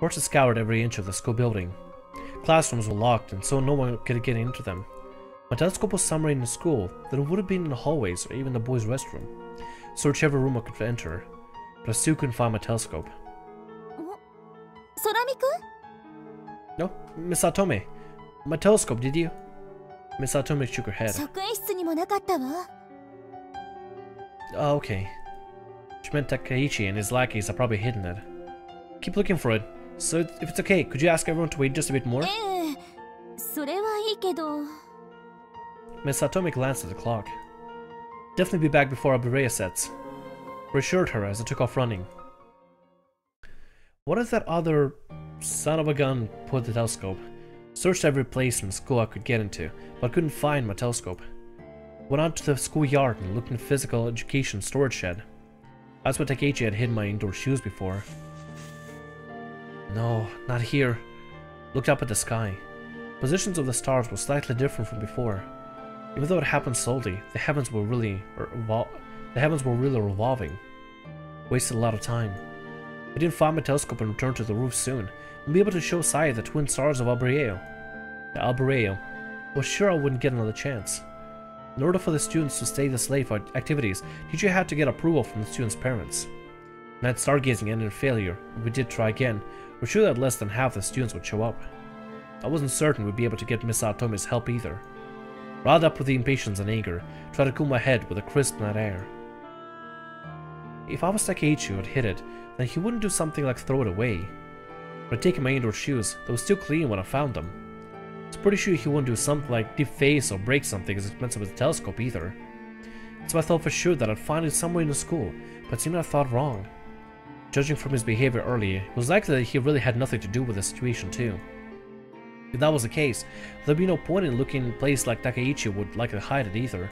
Horses scoured every inch of the school building. Classrooms were locked, and so no one could get into them. My telescope was somewhere in the school, that it would have been in the hallways or even the boys' restroom. Searched every room I could enter, but I still couldn't find my telescope. No, Miss Atome. My telescope, did you? Miss Atome shook her head. Oh, okay. She meant Takaichi and his lackeys are probably hidden it. Keep looking for it. So if it's okay, could you ask everyone to wait just a bit more? Miss Atome glanced at the clock. Definitely be back before Abureya sets. Reassured her as I took off running. What if that other son of a gun put the telescope? Searched every place in the school I could get into, but couldn't find my telescope. Went out to the schoolyard and looked in the physical education storage shed. That's where Takeichi had hidden my indoor shoes before. No, not here. Looked up at the sky. Positions of the stars were slightly different from before. Even though it happened slowly, the heavens were really revolving. Wasted a lot of time. I didn't find my telescope and returned to the roof soon, and be able to show Saya the twin stars of Albereo. Albereo was sure I wouldn't get another chance. In order for the students to stay this late for activities, teacher had to get approval from the students' parents. When that stargazing ended in failure, and we did try again, we're sure that less than half the students would show up. I wasn't certain we'd be able to get Miss Atome's help either. Riled up with the impatience and anger, tried to cool my head with a crisp night air. If I was Takeichi who had hit it, then he wouldn't do something like throw it away. But I'd taken my indoor shoes, that was still clean when I found them. I was pretty sure he wouldn't do something like deface or break something as expensive as a telescope either. So I thought for sure that I'd find it somewhere in the school, but it seemed I thought wrong. Judging from his behavior earlier, it was likely that he really had nothing to do with the situation too. If that was the case, there'd be no point in looking in a place like Takeichi would likely hide it either.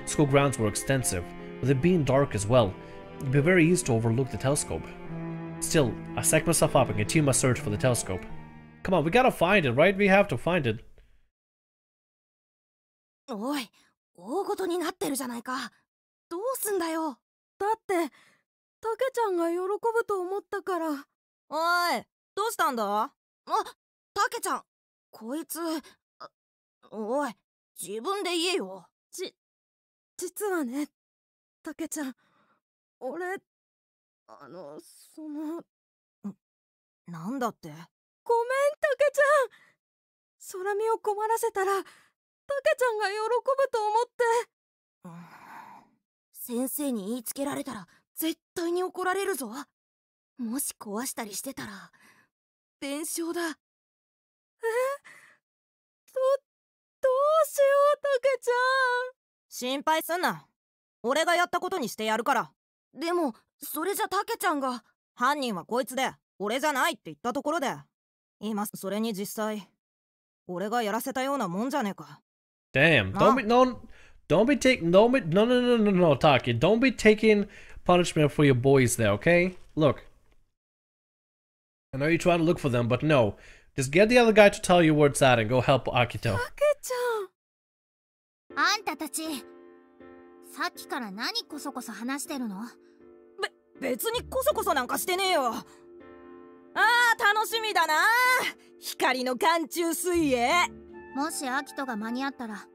School grounds were extensive, with it being dark as well, it'd be very easy to overlook the telescope. Still, I psyched myself up and continued my search for the telescope. Come on, we gotta find it, right? We have to find it. おい、大ごとになってるじゃないか。どうすんだよ。だって、たけちゃんが喜ぶと思ったから。おい、どうしたんだ？あ、たけちゃん、こいつ、おい、自分で言えよ。実はね、たけちゃん、俺、なんだって？ごめん、たけちゃん。空見を困らせたら、たけちゃんが喜ぶと思って。先生に言いつけられたら絶対に怒られるぞ。もし壊したりしてたら弁償だ。どうしよう、たけちゃん。心配すんな。俺がやったことにしてやるから。でもそれじゃたけちゃんが。犯人はこいつで俺じゃないって言ったところで、今それに実際俺がやらせたようなもんじゃねえか。Damn, no, Taki, don't be taking punishment for your boys there, okay? Look, I know you're trying to look for them, but no, just get the other guy to tell you where it's at and go help Akito. たけちゃん。あんたたち、さっきから何こそこそ話してるの？別にこそこそなんかしてねえよ。ああ、楽しみだな。光の寒中水泳。もしアキトが間に合ったら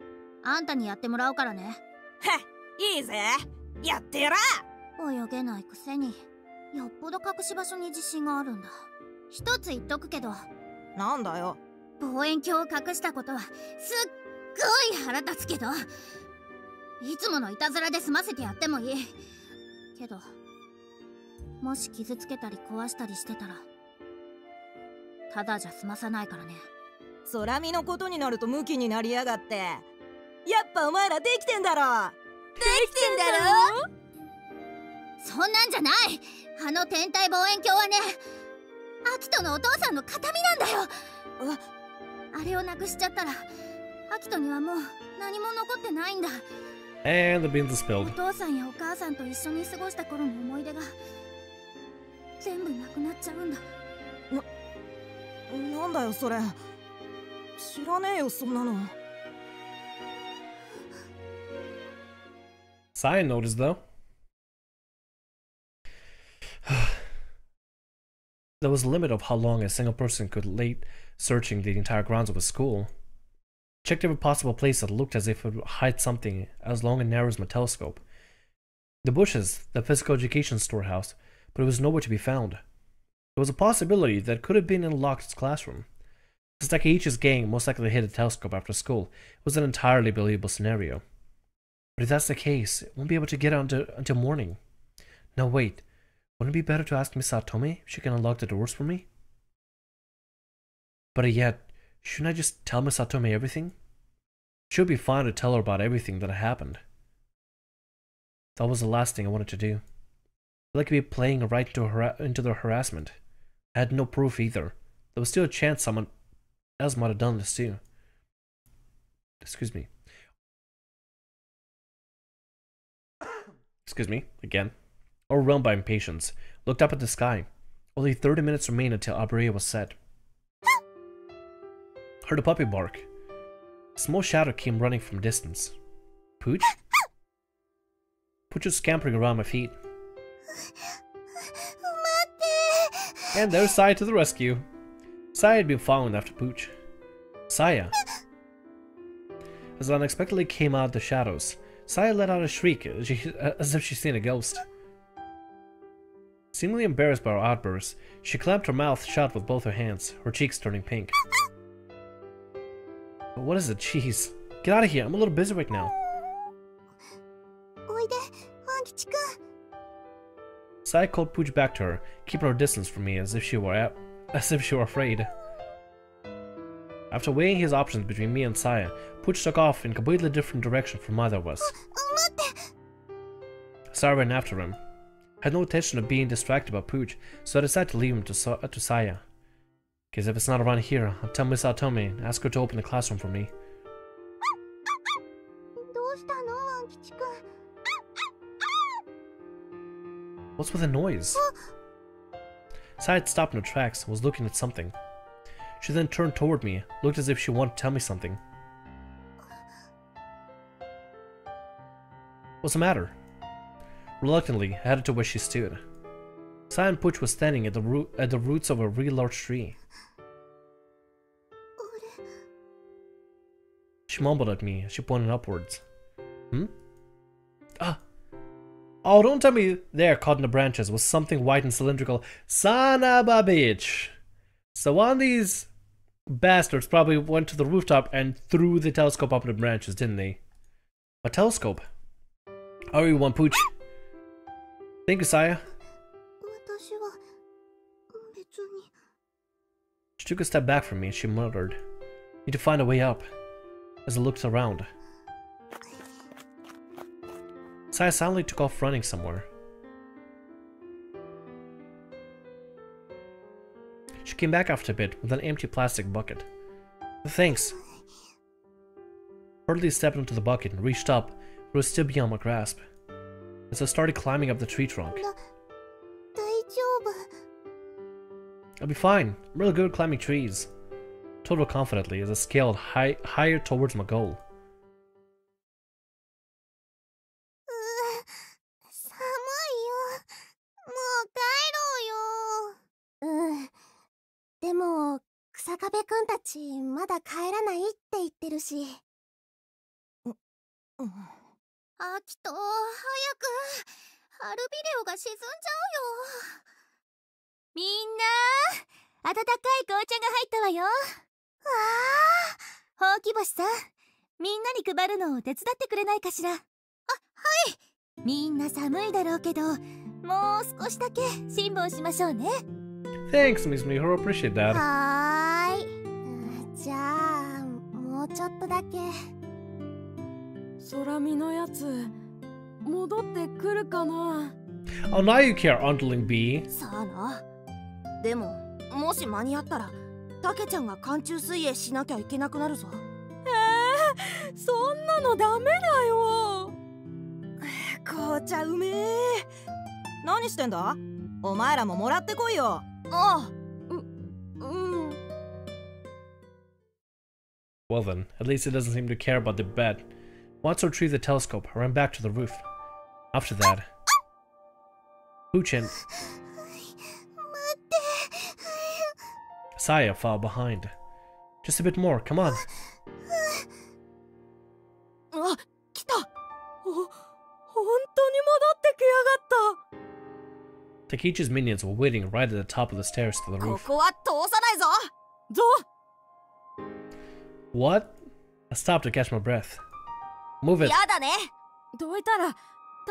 あんたにやってもらうからね。へ、いいぜ、やってやら。泳げないくせによっぽど隠し場所に自信があるんだ。一つ言っとくけど。なんだよ。望遠鏡を隠したことはすっごい腹立つけど、いつものいたずらで済ませてやってもいいけど、もし傷つけたり壊したりしてたらただじゃ済まさないからね。空見のことになるとムキになりやがって。やっぱお前らできてんだろ。できてんだろ。そんなんじゃない。あの天体望遠鏡はね、アキトのお父さんの形見なんだよ。あれをなくしちゃったらアキトにはもう何も残ってないんだ。And the beans are spilled. お父さんやお母さんと一緒に過ごした頃の思い出が全部なくなっちゃうんだ。なんだよそれ。知らねえよそんなの。Side note is though. There was a limit of how long a single person could lay searching the entire grounds of a school. Checked every possible place that looked as if it would hide something as long and narrow as my telescope. The bushes, the physical education storehouse, but it was nowhere to be found. There was a possibility that it could have been in Locke's classroom. Since Takeichi's gang most likely hid a telescope after school, it was an entirely believable scenario. But if that's the case, it won't be able to get out until morning. No, wait. Wouldn't it be better to ask Miss Atome if she can unlock the doors for me? Better yet, shouldn't I just tell Miss Atome everything? She would be fine to tell her about everything that happened. That was the last thing I wanted to do. I like to be playing right into their harassment. I had no proof either. There was still a chance someone else might have done this too. Excuse me. Excuse me, again. Overwhelmed by impatience, looked up at the sky. Only 30 minutes remained until Aburea was set. Heard a puppy bark. A small shadow came running from a distance. Pooch? Pooch was scampering around my feet. And there's Saya to the rescue. Saya had been following after Pooch. Saya. As it unexpectedly came out of the shadows, Saya let out a shriek as if she'd seen a ghost. Seemingly embarrassed by her outburst, she clamped her mouth shut with both her hands, her cheeks turning pink. But what is it? Jeez. Get out of here, I'm a little busy right now. Saya called Pooch back to her, keeping her distance from me as if she were afraid. After weighing his options between me and Saya, Pooch took off in a completely different direction from either of us. Saya ran after him. I had no intention of being distracted by Pooch, so I decided to leave him to Saya. Because if it's not around here, I'll tell Miss Atome and ask her to open the classroom for me. What's with the noise? Saya had stopped in her tracks and was looking at something. She then turned toward me, looked as if she wanted to tell me something. What's the matter? Reluctantly, I headed to where she stood. Saya and Pooch was standing at the roots of a really large tree. She mumbled at me as she pointed upwards. Ah! Oh, don't tell me there, caught in the branches, was something white and cylindrical. Son of a bitch! So one of these bastards probably went to the rooftop and threw the telescope up in the branches, didn't they? A telescope? How are you, one Pooch? Thank you, Saya. She took a step back from me and she muttered, "Need to find a way up," as I looked around. Saya silently took off running somewhere. She came back after a bit with an empty plastic bucket. Thanks. Hurriedly stepped into the bucket and reached up, but it was still beyond my grasp. As I started climbing up the tree trunk. I'll be fine. I'm really good at climbing trees. Told her confidently as I scaled higher towards my goal. Thanks, Miss Miharu. Appreciate that. Oh, now you care, underling bee. Well then, at least it doesn't seem to care about the bed. Once I retrieved the telescope, I ran back to the roof. After that, Pooch and... Saya fell behind. Just a bit more, come on. あ、来た。本当に戻ってきやがった。 Takechi's minions were waiting right at the top of the stairs to the こ roof. こは通さないぞ。ぞ。 What? I stopped to catch my breath. Move it. やだね。どいたら、た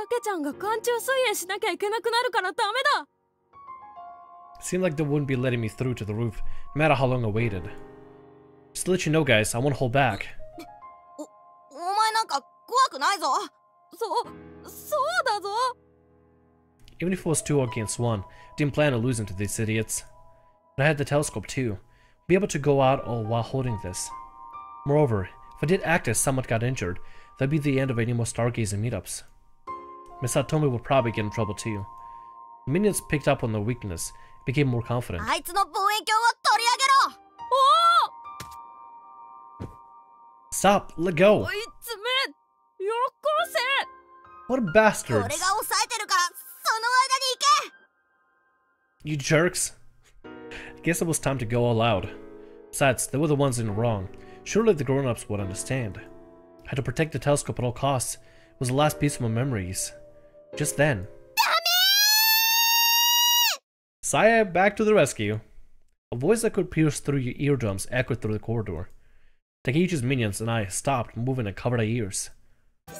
けちゃんが寒中水泳しなきゃいけなくなるからダメだ。 Seemed like they wouldn't be letting me through to the roof, no matter how long I waited. Just to let you know, guys, I won't hold back. お前なんか怖くないぞ。そうだぞ。 Even if it was 2 against 1, didn't plan on losing to these idiots. But I had the telescope too, be able to go out all while holding this. Moreover, if I did act as someone got injured, that'd be the end of any more stargazing meetups. Miss Satomi would probably get in trouble too. The minions picked up on their weakness, became more confident. あいつの望遠鏡を取り上げろ。 Stop! Let go! おいつめ、よこせ。 What 俺 bastards! が抑えてるからその間に行け。 You jerks! I guess it was time to go all out. Besides, they were the ones in the wrong. Surely the grown-ups would understand. I had to protect the telescope at all costs. It was the last piece of my memories. Just then. Saya, back to the rescue. A voice that could pierce through your eardrums echoed through the corridor. Takechi's minions and I stopped, moving and covered our ears. その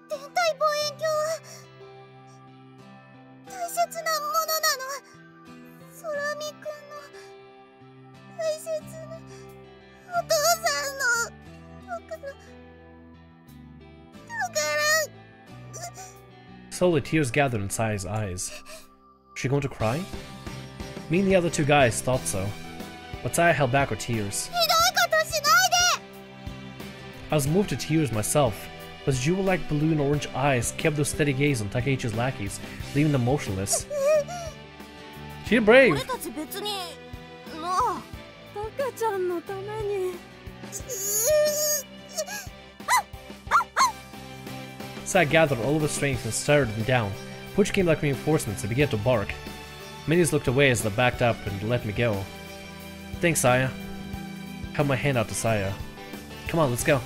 天体望遠鏡は大切なものなの。空見くんの大切なお父さんの宝。 Slowly, tears gathered in Saya's eyes. Was she going to cry? Me and the other 2 guys thought so, but Saya held back her tears. ひどいことしないで。 I was moved to tears myself, but his jewel-like blue and orange eyes kept their steady gaze on Takechi's lackeys, leaving them motionless. She's brave! 俺たち別になあ、たけちゃんのために。 Saya gathered all of his strength and stared them down, which came like reinforcements and began to bark. Minions looked away as they backed up and let me go. Thanks, Saya. I held my hand out to Saya. Come on, let's go.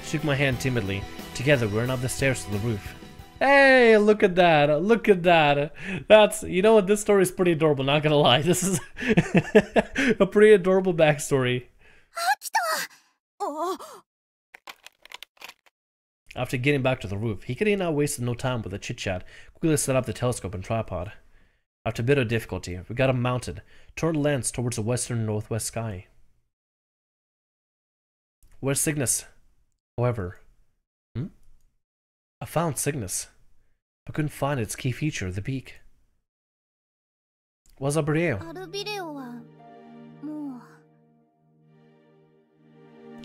She shook my hand timidly. Together, we ran up the stairs to the roof. Hey, look at that! Look at that! That's, you know what, this story is pretty adorable, not gonna lie. This is a pretty adorable backstory. After getting back to the roof, Hikari and I wasted no time with a chit-chat, quickly set up the telescope and tripod. After a bit of difficulty, we got him mounted, turned the lens towards the western northwest sky. Where's Cygnus? However, I found Cygnus, but couldn't find its key feature, the beak. What's Alberio? アルビレオはもう。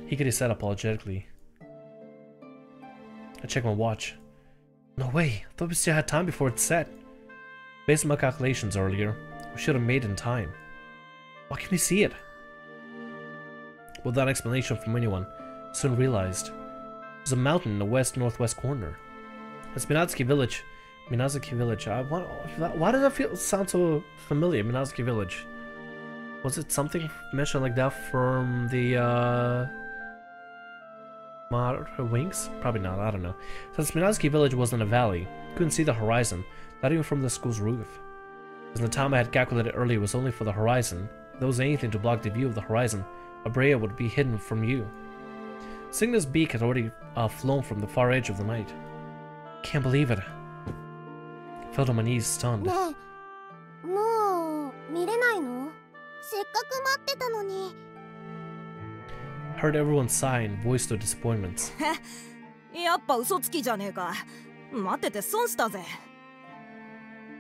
Hikari said apologetically. I checked my watch. No way, I thought we still had time before it set. Based on my calculations earlier, we should have made it in time. Why can't we see it? Without explanation from anyone, I soon realized there's a mountain in the west-northwest corner. It's Minazuki Village. Why does that sound so familiar? Minazuki Village. Was it something mentioned like that from the her wings? Probably not, I don't know. Since Minazuki Village was in a valley, couldn't see the horizon, not even from the school's roof. As the time I had calculated earlier was only for the horizon, if there was anything to block the view of the horizon, Abrea would be hidden from you. Cygnus' beak had already flown from the far edge of the night. Can't believe it. I fell on my knees, stunned. ねえ、もう見れないの？せっかく待ってたのに。 I heard everyone sigh and voice their disappointments. やっぱ嘘つきじゃねえか。待ってて損したぜ。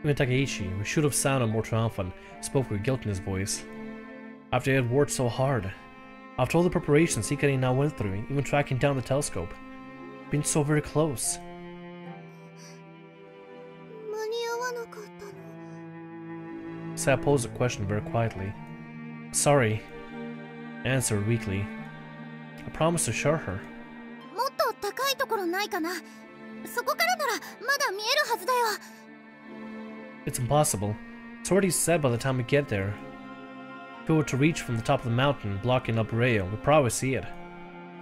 Even Takeichi, who should have sounded more triumphant, spoke with guilt in his voice. After he had worked so hard, after all the preparations Hikari now went through, even tracking down the telescope, being so very close. 間に合わなかったの。 Saya posed a question very quietly. Sorry, I answered weakly. I promised to assure her. もっと高いところないかな。そこからならまだ見えるはずだよ。It's impossible. It's already set by the time we get there. If we were to reach from the top of the mountain, blocking Albereo, we'd probably see it.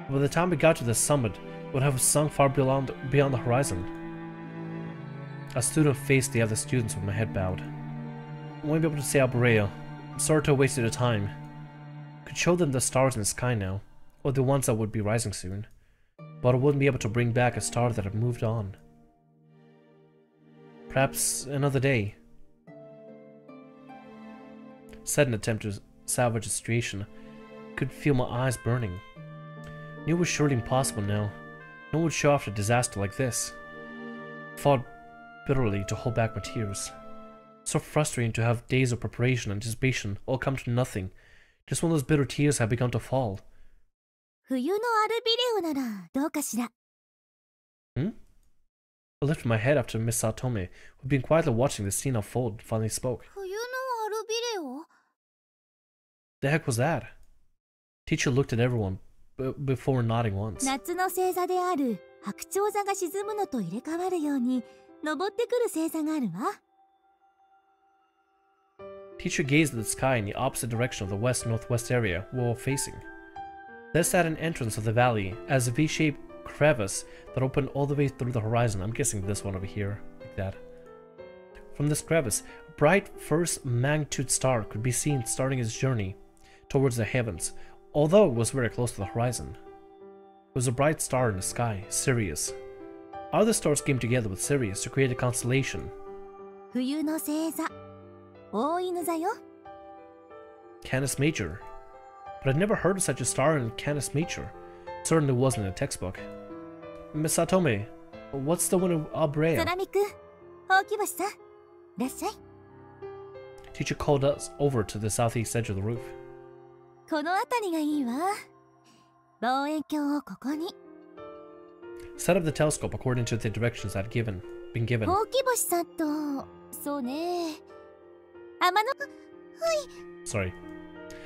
But by the time we got to the summit, it would have sunk far beyond the horizon. I stood and faced the other students with my head bowed. I won't be able to see Albereo. I'm sorry to have wasted your time. I could show them the stars in the sky now, or the ones that would be rising soon. But I wouldn't be able to bring back a star that had moved on. Perhaps another day. Said in an attempt to salvage the situation. I could feel my eyes burning. I knew it was surely impossible now. No one would show after a disaster like this. I fought bitterly to hold back my tears. So frustrating to have days of preparation and anticipation all come to nothing. Just when those bitter tears had begun to fall. 冬のアルビレオならどうかしら? I lifted my head after Miss Satome, who had been quietly watching the scene unfold, finally spoke. 冬のアルビレオ? The heck was that? Teacher looked at everyone before nodding once. 夏の星座である白鳥座が沈むのと入れ替わるように登ってくる星座があるわ。Teacher gazed at the sky in the opposite direction of the west-northwest area we were facing. This at an entrance of the valley, as a V-shaped crevice that opened all the way through the horizon. I'm guessing this one over here, like that. From this crevice, a bright first magnitude star could be seen starting its journey towards the heavens, although it was very close to the horizon. It was a bright star in the sky, Sirius. Other stars came together with Sirius to create a constellation. 冬の星座、大犬座よ。Canis Major. But I'd never heard of such a star in Canis Major. It certainly wasn't in a textbook. Miss Satome, what's the one of Albereo? 空見くん、ほうき星さん、いらっしゃい。 Teacher called us over to the southeast edge of the roof. この辺りがいいわ。望遠鏡をここに。 Set up the telescope according to the directions I'd been given. ほうき星さんと、そうね。天の、はい。 Sorry.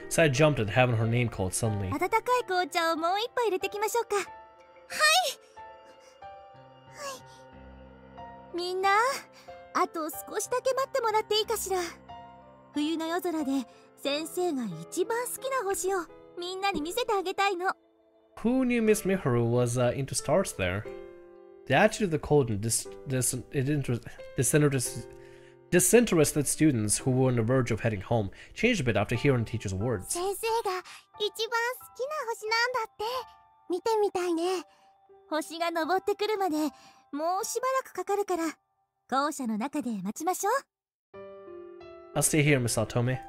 So I jumped at having her name called suddenly. 温かい紅茶をもう一杯入れてきましょうか。はい。みんな、あと少しだけ待ってもらっていいかしら。冬の夜空で先生が一番好きな星をみんなに見せてあげたいの。Who knew Miss Miharu was into stars there? The attitude of the cold and disinterested students who were on the verge of heading home changed a bit after hearing the teacher's words. 先生が一番好きな星なんだって。見てみたいね。星が昇ってくるまでもうしばらくかかるから校舎の中で待ちましょう。I'll stay here, Miss Satome.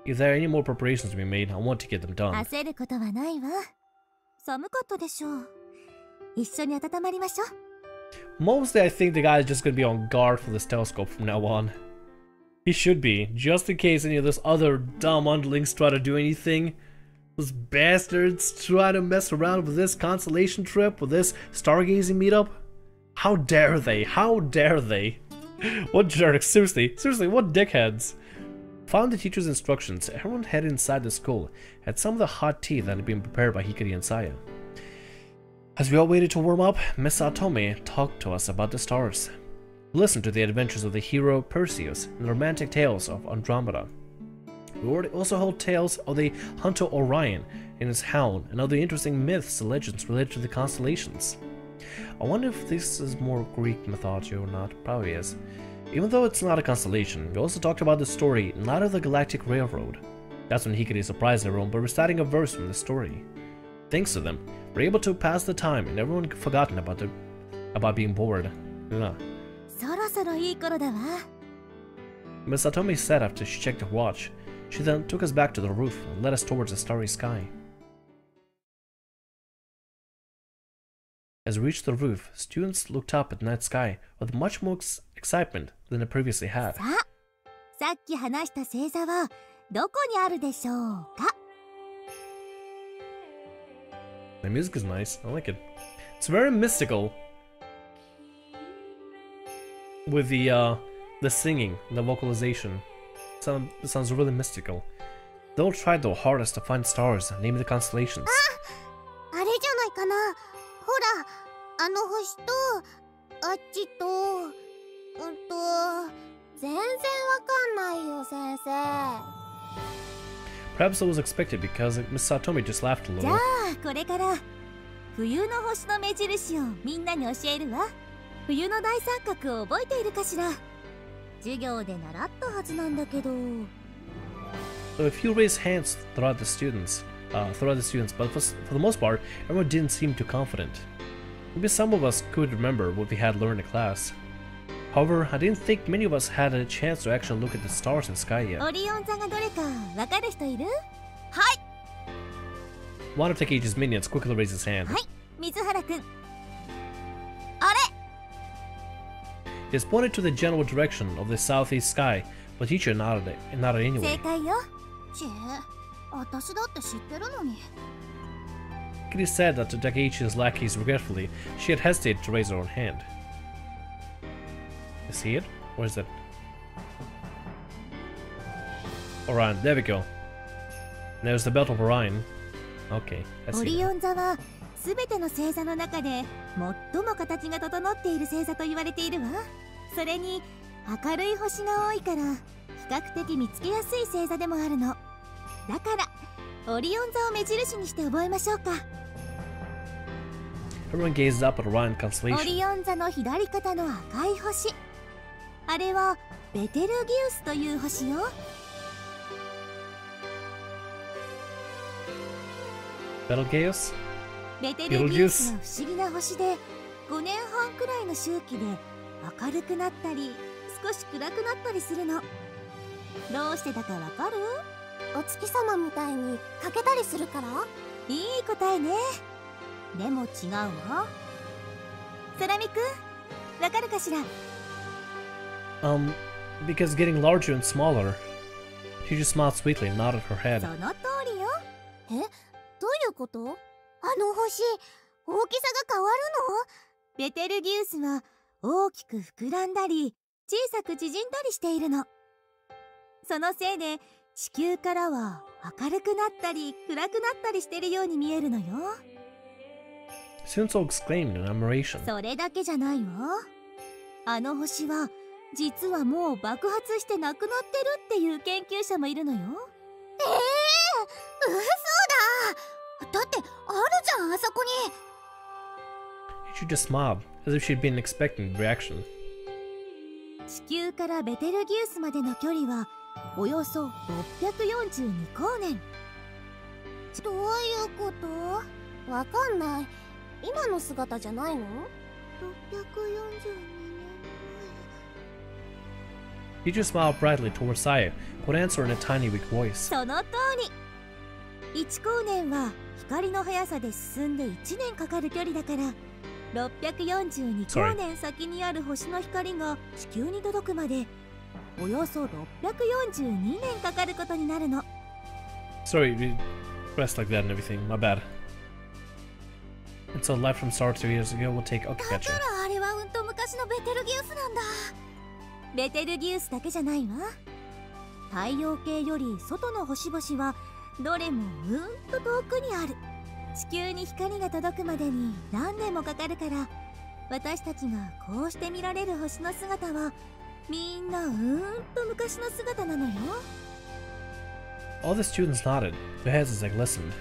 If there are any more preparations to be made, I want to get them done. 焦ることはないわ。寒かったでしょう。一緒に温まりましょう。Mostly I think the guy is just gonna be on guard for this telescope from now on. He should be, just in case any of those other dumb underlings try to do anything. Those bastards try to mess around with this constellation trip, with this stargazing meetup. How dare they? How dare they? What jerks, seriously, what dickheads. Following the teacher's instructions, everyone headed inside the school, had some of the hot tea that had been prepared by Hikari and Saya. As we all waited to warm up, Miss Satome talked to us about the stars. We listened to the adventures of the hero Perseus and the romantic tales of Andromeda. We also heard tales of the hunter Orion and his hound and other interesting myths and legends related to the constellations. I wonder if this is more Greek mythology or not. Probably is. Even though it's not a constellation, we also talked about the story Night of the Galactic Railroad. That's when Hikari surprised everyone by reciting a verse from the story. Thanks to them, we were able to pass the time and everyone had forgotten about being bored. Yeah. そろそろいい頃だわ。 Miss Satome said after she checked her watch. She then took us back to the roof and led us towards the starry sky. As we reached the roof, students looked up at the night sky with much more excitement than they previously had. さっき話した星座はどこにあるでしょうか? The music is nice. I like it. It's very mystical. With the singing, the vocalization. It sounds really mystical. They all tried their hardest to find stars and name the constellations. あれじゃないかな。ほら、あの星と、あっちと、全然わかんないよ、先生。 Perhaps it was expected because Miss Satomi just laughed a じゃ little. あこれから冬の星の目印をみんなに教えるわ。冬の大三角を覚えているかしら。授業で習ったはずなんだけど。 So a few raised hands throughout the students, but for the most part, everyone didn't seem too confident. Maybe some of us could remember what we had learned in class. However, I didn't think many of us had a chance to actually look at the stars in the sky yet. オリオン座がどれかわかる人いる？はい。 One of Takechi's minions quickly raised his hand. はい、水原くん。あれ？ He has pointed to the general direction of the southeast sky, but teacher nodded anyway. 正解よ。チェ、私だって知ってるのに。 Kitty said that to Takeichi's lackeys regretfully, she had hesitated to raise her own hand. You see it? Where is it? Orion, there we go. There's the belt of Orion. Okay, I オ see リ it. オン座はすべての星座の中で最も形が整っている星座と言われているわ。それに明るい星が多いから比較的見つけやすい星座でもあるの。だからオリオン座を目印にして覚えましょうか。 Everyone gazed up at Orion オ constellation. リオン座の左肩の赤い星、あれはベテルギウスという星よ。 Betelgeuse? ベテルギウスは不思議な星で5年半くらいの周期で明るくなったり少し暗くなったりするの。どうしてだかわかる？お月様みたいに欠けたりするから？いい答えね。でも違うわ。セラミくん、わかるかしら？ Because getting larger and smaller. She just smiled sweetly and nodded her そ head. の通りよ。え、どういうこと？あの星、大きさが変わるの？ベテルギウスは大きく膨らんだり小さく縮んだりしているの。そのせいで地球からは明るくなったり暗くなったりしてるように見えるのよ。 Sunso exclaimed in admiration. それだけじゃないわ。あの星は実はもう爆発してなくなってるっていう研究者もいるのよ。嘘だ。だってあるじゃん、あそこに。 She just smiled, as if she'd been expecting the reaction. 地球からベテルギウスまでの距離はおよそ642光年。どういうこと？わかんない。今の姿じゃないの？ 642年 He just smiled brightly towards Saya, but answered in a tiny weak voice. その通り。1光年は光の速さで進んで1年かかる距離だから642光年先にある星の光が地球に届くまでおよそ642年かかることになるの。 Sorry, we pressed like that and everything. My bad. And so life from start 2 years ago will take... Okay, だ gotcha. からあれは昔のベテルギウスなんだ。ベテルギウスだけじゃないわ。太陽系より外の星々はどれもうんと遠くにある。地球に光が届くまでに何年もかかるから、私たちがこうして見られる星の姿はみんなと昔の姿なのよ。 All the students nodded, their heads as they listened.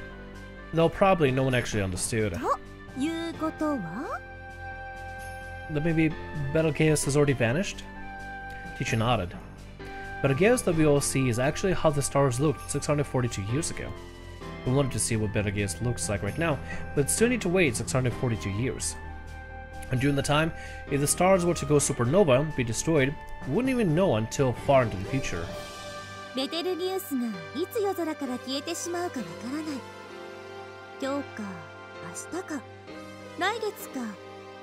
Though probably no one actually understood. ということは That maybe Betelgeuse has already vanished? Teacher nodded. Betelgeuse that we all see is actually how the stars looked 642 years ago. We wanted to see what Betelgeuse looks like right now, but still need to wait 642 years. And during the time, if the stars were to go supernova, be destroyed, we wouldn't even know until far into the future. ベテルギウスがいつ夜空から消えてしまうかわからない。今日か明日か来月か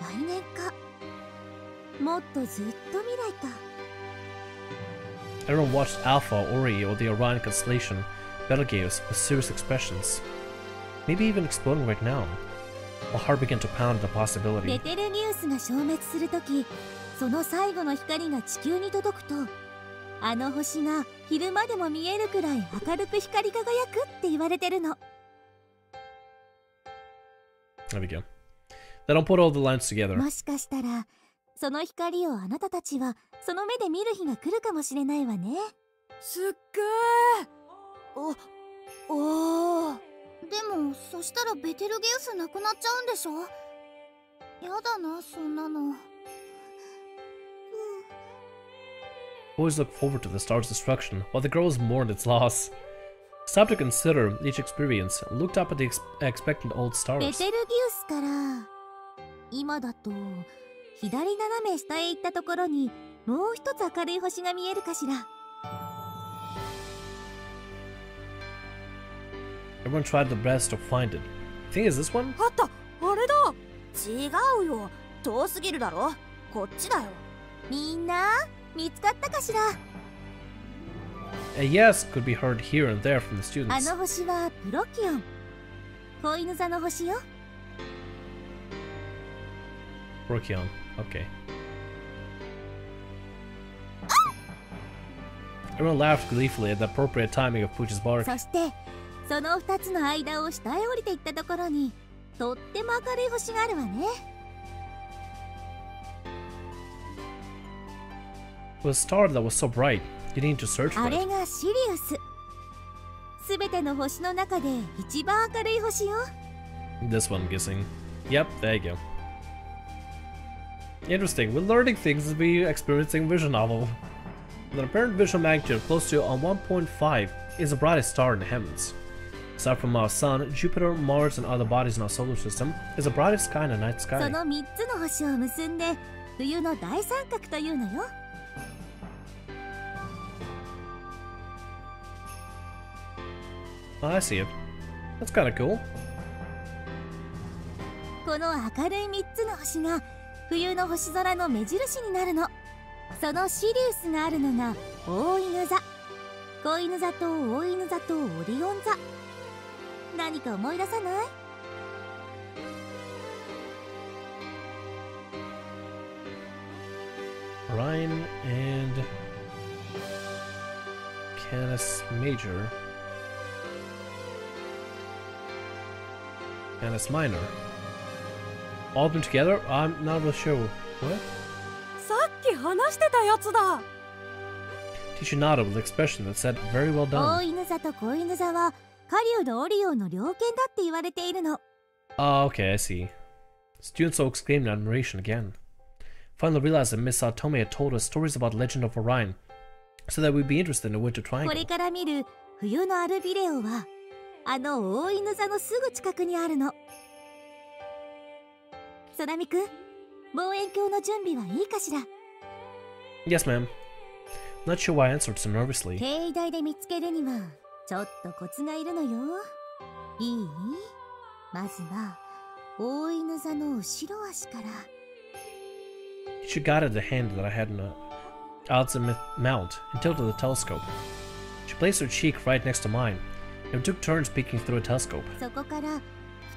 来年か、もっとずっと未来か。 Everyone watched Alpha Ori or the Orion constellation, Betelgeuse, with serious expressions. Maybe even exploding right now. My heart began to pound at the ベ possibility. テルギウスが消滅するとき、その最後の光が地球に届くと、あの星が昼間でも見えるくらい明るく光り輝くって言われてるの。 There we go. Then I'll put all the lines together. もしかしたらその光をあなたたちはその目で見る日が来るかもしれないわね。すっげー。おー。でもそしたらベテルギウスなくなっちゃうんでしょ。やだな、そんなの。Boys look forward to the star's destruction, while the girls mourned its loss. Stopped to consider each experience and looked up at the expectant old ベ stars. テルギウスから今だと左斜め下へ行ったところにもう一つ明るい星が見えるかしら。Everyone tried their best to find it. Think is this one? あった、あれだ。違うよ、遠すぎるだろ。こっちだよ。みんな見つかったかしら。A yes could be heard here and there from the あ students. の星はプロキオン、子犬座の星よ。Procyon. Okay. Everyone laughed gleefully at the appropriate timing of Pooch's bark. そしてその2つの間を下へ降りていったところにとっても明るい星があるわね。It was a star that was so bright, you didn't need to search あ for れ it. がシリウス。すべての星の中で一番明るい星よ。This one, I'm guessing. Yep, there you go. Interesting, we're learning things as we experiencing vision novel. With an apparent visual magnitude close to 1.5 is the brightest star in the heavens. Aside from our sun, Jupiter, Mars, and other bodies in our solar system, is the brightest sky in the night そ sky. の3つの星を結んで冬の大三角というのよ。Oh, I see it. That's kinda cool. この明るい3つの星が冬の星空の目印になるの。そのシリウスがあるのが大犬座、子犬座と大犬座とオリオン座。何か思い出さない？ Orion and Canis Major. Canis Minor. All of them together? I'm not really sure. What? さっき話してたやつだ。 Teacher nodded with an expression that said, very well 大 done. 犬座と子犬座は狩人オリオンの猟犬だって言われているの。 Ah, okay, I see. Students all exclaimed in admiration again. Finally realized that Miss Atome had told us stories about the legend of Orion, so that we'd be interested in the Winter こ Triangle. れから見る冬のアルビレオはあの大犬座のすぐ近くにあるの。空見くん、望遠鏡の準備はいいかしら。 Yes, ma'am. Not sure why I answered so nervously. 低位台で見つけるにはちょっとコツがいるのよ。いい？まずは大犬座の後ろ足から。 She guided the hand that I had in the azimuth mount and tilted the telescope. She placed her cheek right next to mine, and we took turns peeking through a telescope. そこから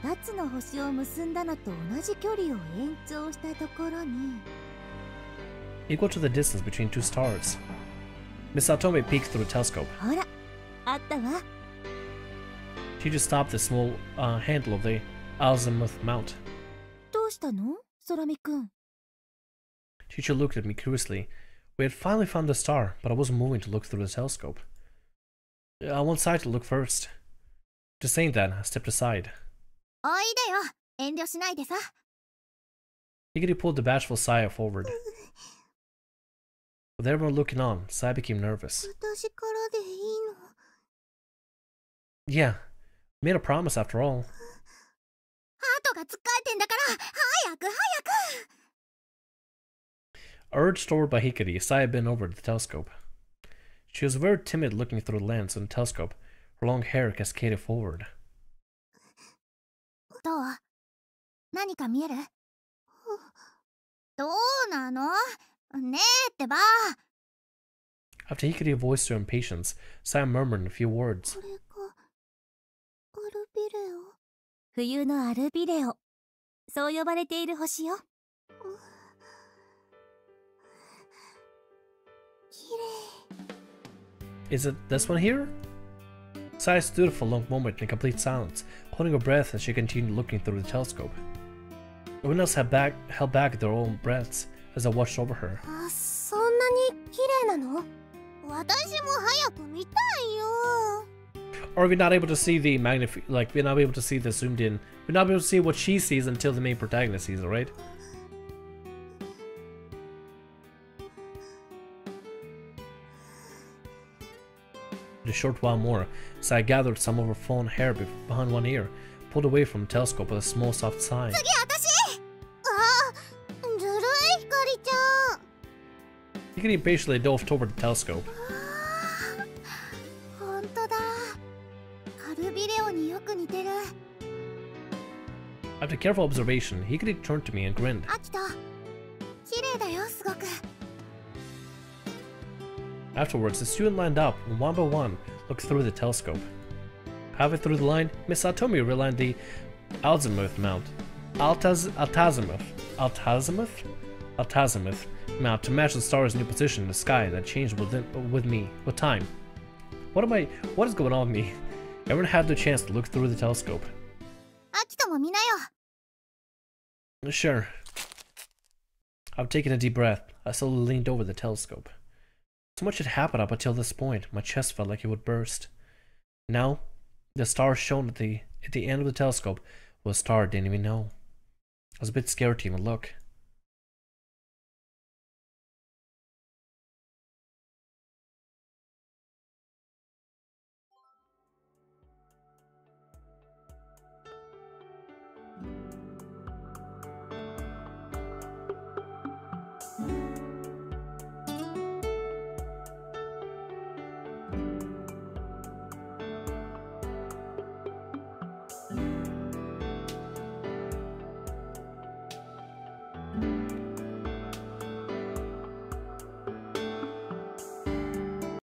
2つの星を結んだのと同じ距離を延長したところに Equal to the distance between two stars. Miss Atome peeked through a telescope. ほら、あったわ。 She just stopped the small handle of the azimuth mount. どうしたの？空見くん。 Teacher looked at me curiously. We had finally found the star, but I wasn't moving to look through the telescope. I went aside to look first. Just saying that, I stepped aside. おいでよ。遠慮しないでさ。 Higiri pulled the bashful Saya forward. With everyone looking on, Saya became nervous. 私からでいいの？ Yeah, made a promise after all. 鳩がつっかえてんだから早く早く。 Urged forward by Hikari, Saya bent over the telescope. She was very timid looking through the lens on the telescope. Her long hair cascaded forward. どう？何か見える？どうなの？ねえってば。 After Hikari voiced her impatience, Saya murmured a few words. これがアルビレオ。冬のアルビレオ。そう呼ばれている星よ。きれい。 Is it this one here? Saya stood for a long moment in complete silence, holding her breath as she continued looking through the telescope. Everyone else held back their own breaths as I watched over her. そんなに綺麗なの？私も早く見たいよ。 Or we're not able to see the we're not able to see the zoomed in. We're not able to see what she sees until the main protagonist sees it, right? A short while more, so I gathered some of her fallen hair behind one ear, pulled away from the telescope with a small soft sigh. 次私。あ、ずるいひかりちゃん。 Hikari impatiently dove toward the telescope. 本当だ。カルビレオによく似てる。 After careful observation, Hikari turned to me and grinned. アキト、綺麗だよすごく。 Afterwards, the student lined up and one by one looked through the telescope. Halfway through the line, Miss Satomi realigned the Altazimuth mount mount to match the star's new position in the sky that changed with time. What is going on with me? Everyone had the chance to look through the telescope. アキトも見なよ。 Sure. I've taken a deep breath. I slowly leaned over the telescope. So much had happened up until this point, my chest felt like it would burst. Now, the star shown at the end of the telescope was a star I didn't even know. I was a bit scared to even look.